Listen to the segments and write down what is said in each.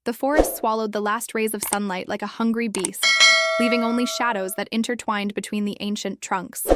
The forest swallowed the last rays of sunlight like a hungry beast, leaving only shadows that intertwined between the ancient trunks.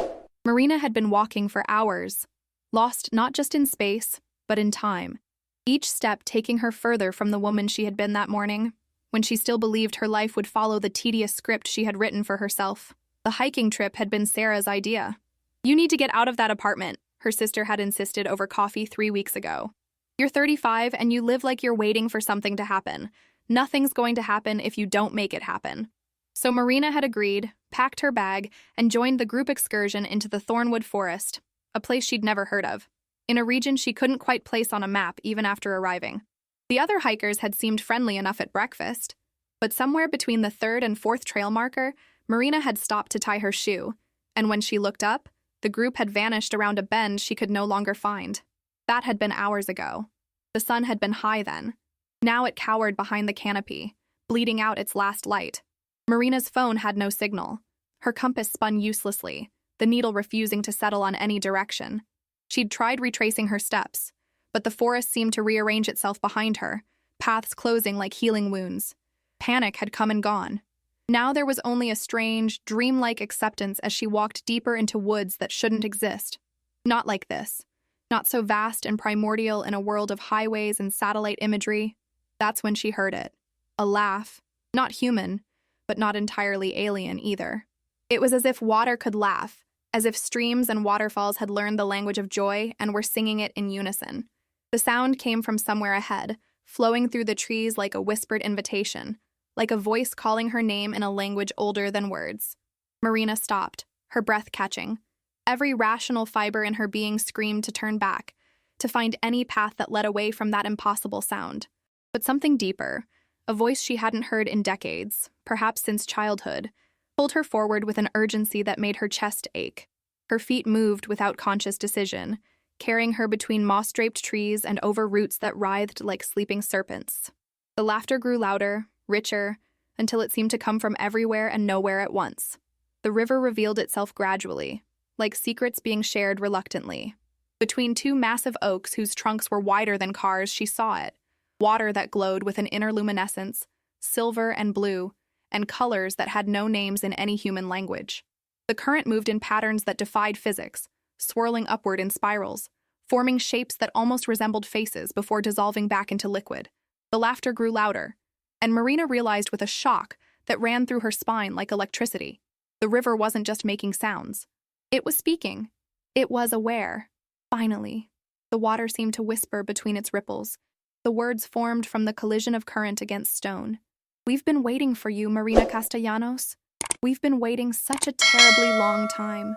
Marina had been walking for hours, lost not just in space, but in time, each step taking her further from the woman she had been that morning, when she still believed her life would follow the tedious script she had written for herself. The hiking trip had been Sarah's idea. "You need to get out of that apartment," her sister had insisted over coffee 3 weeks ago. "You're 35 and you live like you're waiting for something to happen. Nothing's going to happen if you don't make it happen." So Marina had agreed, packed her bag, and joined the group excursion into the Thornwood Forest, a place she'd never heard of, in a region she couldn't quite place on a map even after arriving. The other hikers had seemed friendly enough at breakfast, but somewhere between the third and fourth trail marker, Marina had stopped to tie her shoe, and when she looked up, the group had vanished around a bend she could no longer find. That had been hours ago. The sun had been high then. Now it cowered behind the canopy, bleeding out its last light. Marina's phone had no signal. Her compass spun uselessly, the needle refusing to settle on any direction. She'd tried retracing her steps, but the forest seemed to rearrange itself behind her, paths closing like healing wounds. Panic had come and gone. Now there was only a strange, dreamlike acceptance as she walked deeper into woods that shouldn't exist. Not like this. Not so vast and primordial in a world of highways and satellite imagery. That's when she heard it. A laugh. Not human, but not entirely alien either. It was as if water could laugh, as if streams and waterfalls had learned the language of joy and were singing it in unison. The sound came from somewhere ahead, flowing through the trees like a whispered invitation, like a voice calling her name in a language older than words. Marina stopped, her breath catching. Every rational fiber in her being screamed to turn back, to find any path that led away from that impossible sound. But something deeper, a voice she hadn't heard in decades, perhaps since childhood, pulled her forward with an urgency that made her chest ache. Her feet moved without conscious decision, carrying her between moss-draped trees and over roots that writhed like sleeping serpents. The laughter grew louder, richer, until it seemed to come from everywhere and nowhere at once. The river revealed itself gradually, like secrets being shared reluctantly. Between two massive oaks whose trunks were wider than cars, she saw it. Water that glowed with an inner luminescence, silver and blue, and colors that had no names in any human language. The current moved in patterns that defied physics, swirling upward in spirals, forming shapes that almost resembled faces before dissolving back into liquid. The laughter grew louder, and Marina realized with a shock that ran through her spine like electricity. The river wasn't just making sounds. It was speaking. It was aware. Finally, the water seemed to whisper between its ripples. The words formed from the collision of current against stone. "We've been waiting for you, Marina Castellanos. We've been waiting such a terribly long time."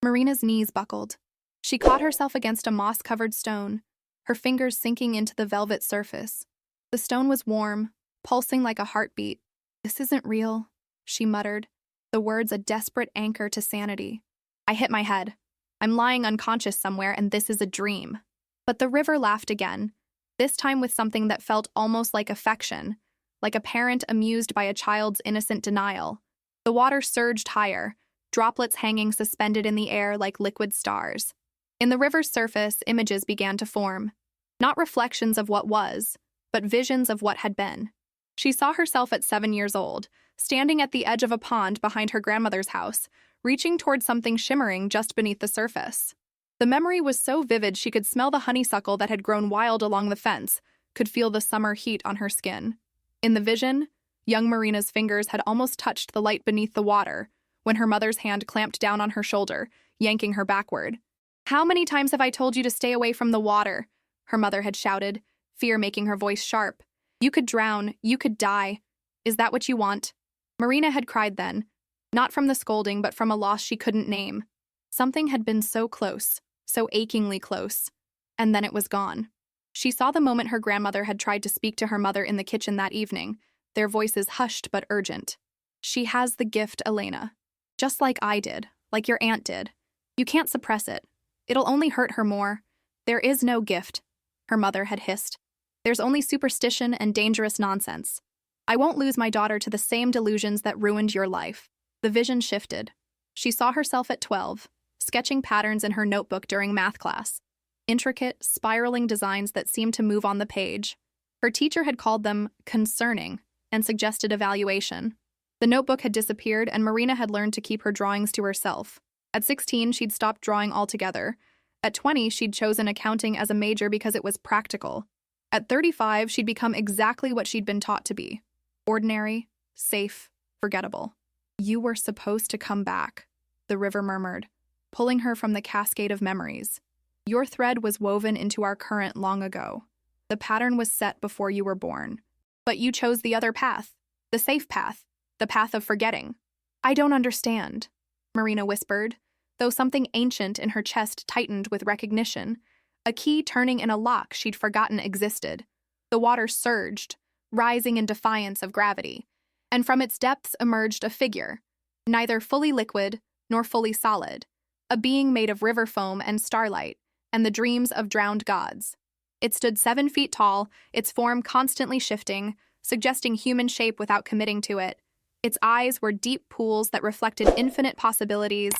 Marina's knees buckled. She caught herself against a moss-covered stone, her fingers sinking into the velvet surface. The stone was warm, pulsing like a heartbeat. "This isn't real," she muttered, the words a desperate anchor to sanity. "I hit my head. I'm lying unconscious somewhere, and this is a dream." But the river laughed again, this time with something that felt almost like affection, like a parent amused by a child's innocent denial. The water surged higher, droplets hanging suspended in the air like liquid stars. In the river's surface, images began to form. Not reflections of what was, but visions of what had been. She saw herself at 7 years old, standing at the edge of a pond behind her grandmother's house, reaching toward something shimmering just beneath the surface. The memory was so vivid she could smell the honeysuckle that had grown wild along the fence, could feel the summer heat on her skin. In the vision, young Marina's fingers had almost touched the light beneath the water when her mother's hand clamped down on her shoulder, yanking her backward. "How many times have I told you to stay away from the water?" her mother had shouted, fear making her voice sharp. "You could drown, you could die. Is that what you want?" Marina had cried then, not from the scolding but from a loss she couldn't name. Something had been so close, so achingly close, and then it was gone. She saw the moment her grandmother had tried to speak to her mother in the kitchen that evening, their voices hushed but urgent. "She has the gift, Elena. Just like I did, like your aunt did. You can't suppress it. It'll only hurt her more. There is no gift," her mother had hissed. "There's only superstition and dangerous nonsense. I won't lose my daughter to the same delusions that ruined your life." The vision shifted. She saw herself at 12, sketching patterns in her notebook during math class. Intricate, spiraling designs that seemed to move on the page. Her teacher had called them concerning and suggested evaluation. The notebook had disappeared, and Marina had learned to keep her drawings to herself. At 16, she'd stopped drawing altogether. At 20, she'd chosen accounting as a major because it was practical. At 35, she'd become exactly what she'd been taught to be: ordinary, safe, forgettable. "You were supposed to come back," the river murmured, pulling her from the cascade of memories. "Your thread was woven into our current long ago. The pattern was set before you were born. But you chose the other path, the safe path, the path of forgetting." "I don't understand," Marina whispered, though something ancient in her chest tightened with recognition, a key turning in a lock she'd forgotten existed. The water surged, rising in defiance of gravity, and from its depths emerged a figure, neither fully liquid nor fully solid, a being made of river foam and starlight, and the dreams of drowned gods. It stood 7 feet tall, its form constantly shifting, suggesting human shape without committing to it. Its eyes were deep pools that reflected infinite possibilities,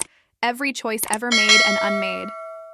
every choice ever made and unmade.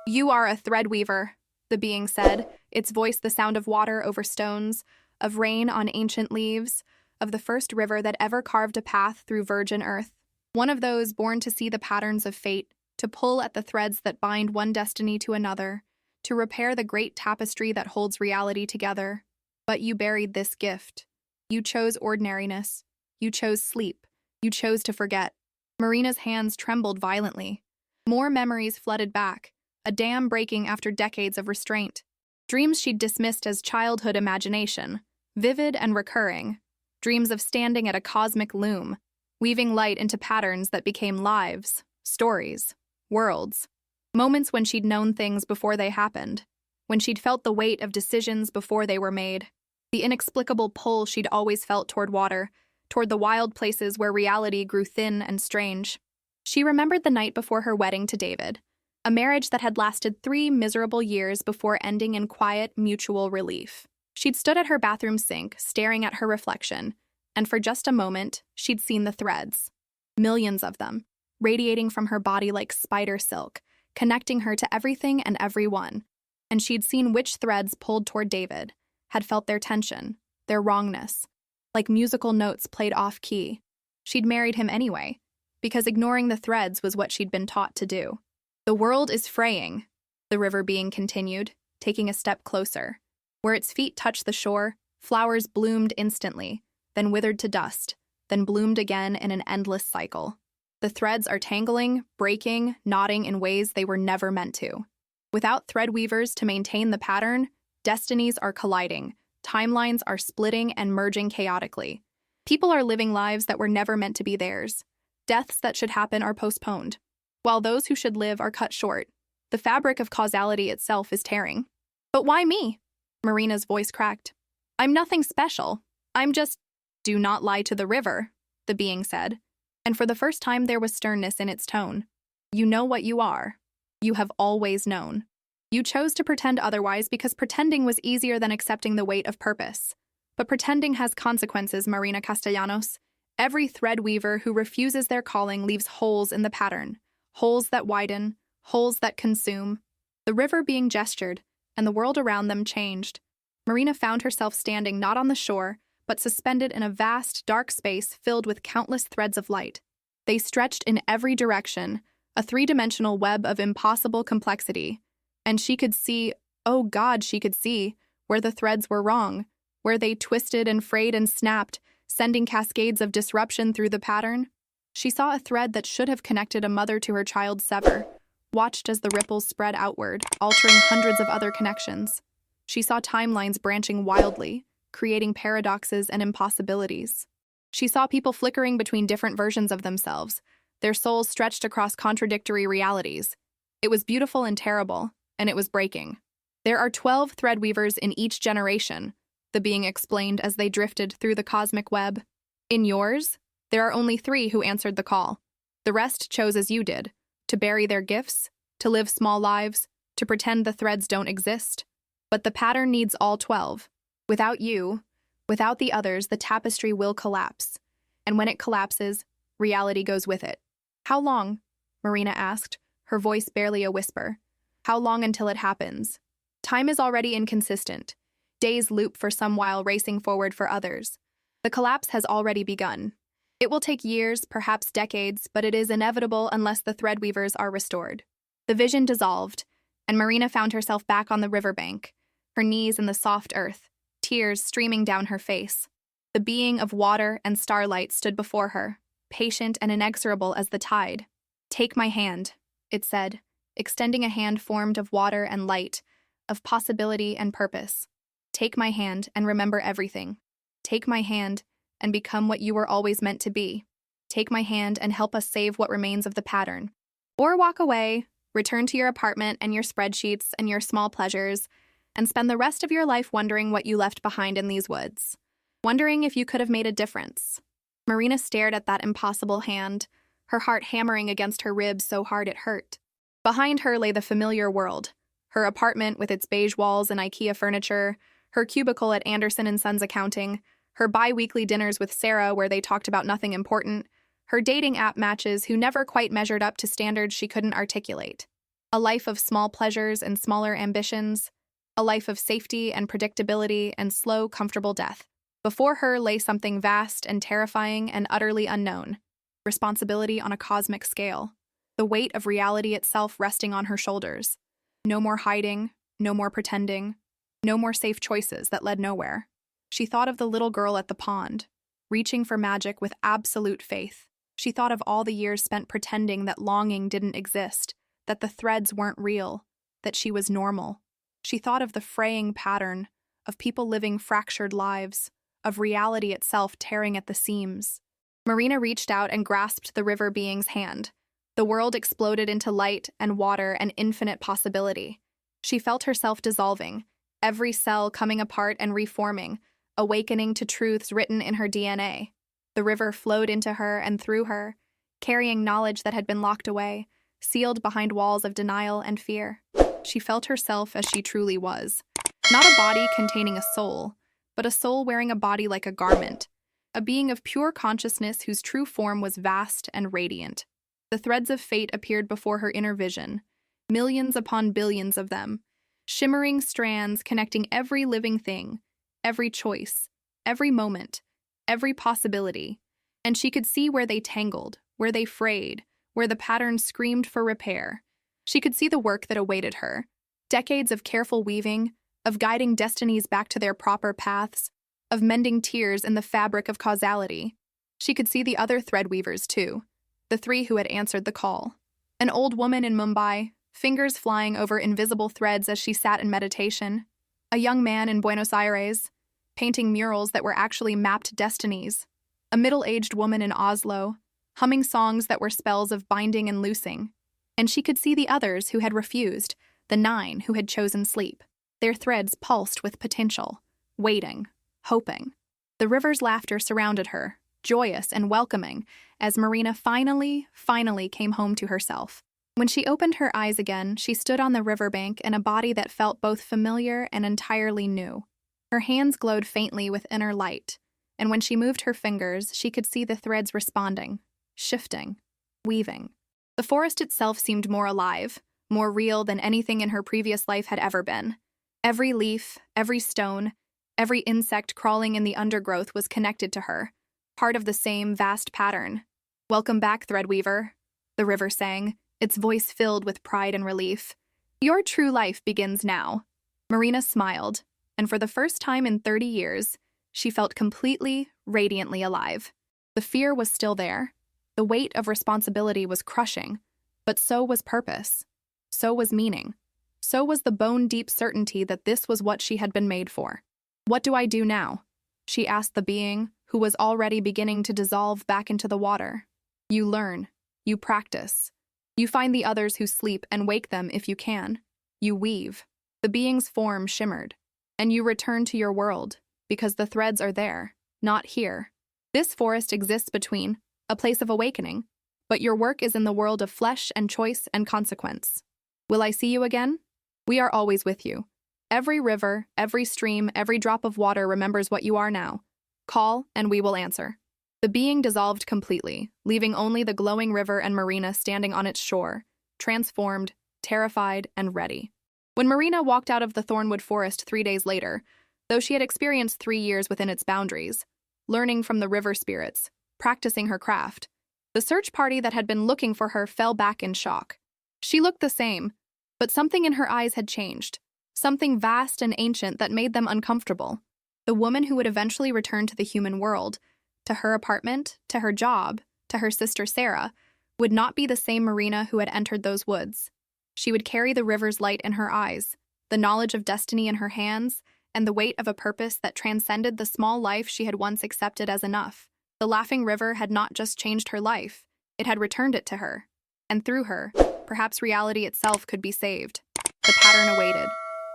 "You are a thread weaver," the being said, its voice the sound of water over stones, of rain on ancient leaves, of the first river that ever carved a path through virgin earth. One of those born to see the patterns of fate, to pull at the threads that bind one destiny to another, to repair the great tapestry that holds reality together. But you buried this gift. You chose ordinariness. You chose sleep. You chose to forget. Marina's hands trembled violently. More memories flooded back, a dam breaking after decades of restraint. Dreams she'd dismissed as childhood imagination, vivid and recurring. Dreams of standing at a cosmic loom, weaving light into patterns that became lives, stories, worlds. Moments when she'd known things before they happened, when she'd felt the weight of decisions before they were made, the inexplicable pull she'd always felt toward water, toward the wild places where reality grew thin and strange. She remembered the night before her wedding to David, a marriage that had lasted 3 miserable years before ending in quiet, mutual relief. She'd stood at her bathroom sink, staring at her reflection, and for just a moment, she'd seen the threads. Millions of them, radiating from her body like spider silk, connecting her to everything and everyone. And she'd seen which threads pulled toward David, had felt their tension, their wrongness, like musical notes played off-key. She'd married him anyway, because ignoring the threads was what she'd been taught to do. "The world is fraying," the river being continued, taking a step closer. Where its feet touched the shore, flowers bloomed instantly, then withered to dust, then bloomed again in an endless cycle. The threads are tangling, breaking, knotting in ways they were never meant to. Without thread weavers to maintain the pattern, destinies are colliding, timelines are splitting and merging chaotically. People are living lives that were never meant to be theirs. Deaths that should happen are postponed, while those who should live are cut short. The fabric of causality itself is tearing. "But why me?" Marina's voice cracked. "I'm nothing special. I'm just—" "Do not lie to the river," the being said, and for the first time there was sternness in its tone. "You know what you are. You have always known. You chose to pretend otherwise because pretending was easier than accepting the weight of purpose. But pretending has consequences, Marina Castellanos. Every thread weaver who refuses their calling leaves holes in the pattern, holes that widen, holes that consume." The river being gestured, and the world around them changed. Marina found herself standing not on the shore, but suspended in a vast, dark space filled with countless threads of light. They stretched in every direction, a 3-dimensional web of impossible complexity. And she could see, oh God, she could see, where the threads were wrong, where they twisted and frayed and snapped, sending cascades of disruption through the pattern. She saw a thread that should have connected a mother to her child sever, watched as the ripples spread outward, altering hundreds of other connections. She saw timelines branching wildly, creating paradoxes and impossibilities. She saw people flickering between different versions of themselves, their souls stretched across contradictory realities. It was beautiful and terrible, and it was breaking. "There are 12 thread weavers in each generation," the being explained as they drifted through the cosmic web. "In yours, there are only 3 who answered the call. The rest chose as you did, to bury their gifts, to live small lives, to pretend the threads don't exist. But the pattern needs all 12. Without you, without the others, the tapestry will collapse. And when it collapses, reality goes with it." "How long?" Marina asked, her voice barely a whisper. "How long until it happens? Time is already inconsistent. Days loop for some while racing forward for others. The collapse has already begun. It will take years, perhaps decades, but it is inevitable unless the threadweavers are restored. The vision dissolved, and Marina found herself back on the riverbank, her knees in the soft earth, tears streaming down her face. The being of water and starlight stood before her, patient and inexorable as the tide. "Take my hand," it said, extending a hand formed of water and light, of possibility and purpose. "Take my hand and remember everything. Take my hand and become what you were always meant to be. Take my hand and help us save what remains of the pattern. Or walk away, return to your apartment and your spreadsheets and your small pleasures, and spend the rest of your life wondering what you left behind in these woods. Wondering if you could have made a difference." Marina stared at that impossible hand, her heart hammering against her ribs so hard it hurt. Behind her lay the familiar world, her apartment with its beige walls and IKEA furniture, her cubicle at Anderson & Sons Accounting, her bi-weekly dinners with Sarah where they talked about nothing important, her dating app matches who never quite measured up to standards she couldn't articulate. A life of small pleasures and smaller ambitions, a life of safety and predictability and slow, comfortable death. Before her lay something vast and terrifying and utterly unknown, responsibility on a cosmic scale, the weight of reality itself resting on her shoulders. No more hiding, no more pretending, no more safe choices that led nowhere. She thought of the little girl at the pond, reaching for magic with absolute faith. She thought of all the years spent pretending that longing didn't exist, that the threads weren't real, that she was normal. She thought of the fraying pattern, of people living fractured lives, of reality itself tearing at the seams. Marina reached out and grasped the river being's hand. The world exploded into light and water and infinite possibility. She felt herself dissolving, every cell coming apart and reforming, awakening to truths written in her DNA. The river flowed into her and through her, carrying knowledge that had been locked away, sealed behind walls of denial and fear. She felt herself as she truly was. Not a body containing a soul, but a soul wearing a body like a garment, a being of pure consciousness whose true form was vast and radiant. The threads of fate appeared before her inner vision, millions upon billions of them, shimmering strands connecting every living thing, every choice, every moment, every possibility, and she could see where they tangled, where they frayed, where the pattern screamed for repair. She could see the work that awaited her, decades of careful weaving, of guiding destinies back to their proper paths, of mending tears in the fabric of causality. She could see the other threadweavers, too, the three who had answered the call. An old woman in Mumbai, fingers flying over invisible threads as she sat in meditation. A young man in Buenos Aires, painting murals that were actually mapped destinies. A middle-aged woman in Oslo, humming songs that were spells of binding and loosing. And she could see the others who had refused, the 9 who had chosen sleep. Their threads pulsed with potential, waiting, hoping. The river's laughter surrounded her, joyous and welcoming, as Marina finally came home to herself. When she opened her eyes again, she stood on the riverbank in a body that felt both familiar and entirely new. Her hands glowed faintly with inner light, and when she moved her fingers, she could see the threads responding, shifting, weaving. The forest itself seemed more alive, more real than anything in her previous life had ever been. Every leaf, every stone, every insect crawling in the undergrowth was connected to her, part of the same vast pattern. "Welcome back, Threadweaver," the river sang, its voice filled with pride and relief. "Your true life begins now." Marina smiled, and for the first time in 30 years, she felt completely, radiantly alive. The fear was still there. The weight of responsibility was crushing, but so was purpose. So was meaning. So was the bone-deep certainty that this was what she had been made for. "What do I do now?" she asked the being, who was already beginning to dissolve back into the water. "You learn. You practice. You find the others who sleep and wake them if you can. You weave." The being's form shimmered. "And you return to your world, because the threads are there, not here. This forest exists between, a place of awakening, but your work is in the world of flesh and choice and consequence. Will I see you again? We are always with you. Every river, every stream, every drop of water remembers what you are now. Call, and we will answer." The being dissolved completely, leaving only the glowing river and Marina standing on its shore, transformed, terrified, and ready. When Marina walked out of the Thornwood forest 3 days later, Though she had experienced 3 years within its boundaries, learning from the river spirits, practicing her craft, the search party that had been looking for her fell back in shock. She looked the same, but something in her eyes had changed, something vast and ancient that made them uncomfortable. The woman who would eventually return to the human world, to her apartment, to her job, to her sister Sarah, would not be the same Marina who had entered those woods. She would carry the river's light in her eyes, the knowledge of destiny in her hands, and the weight of a purpose that transcended the small life she had once accepted as enough. The laughing river had not just changed her life, it had returned it to her. And through her, perhaps reality itself could be saved. The pattern awaited.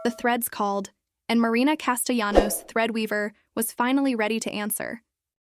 The threads called, and Marina Castellanos, threadweaver, was finally ready to answer.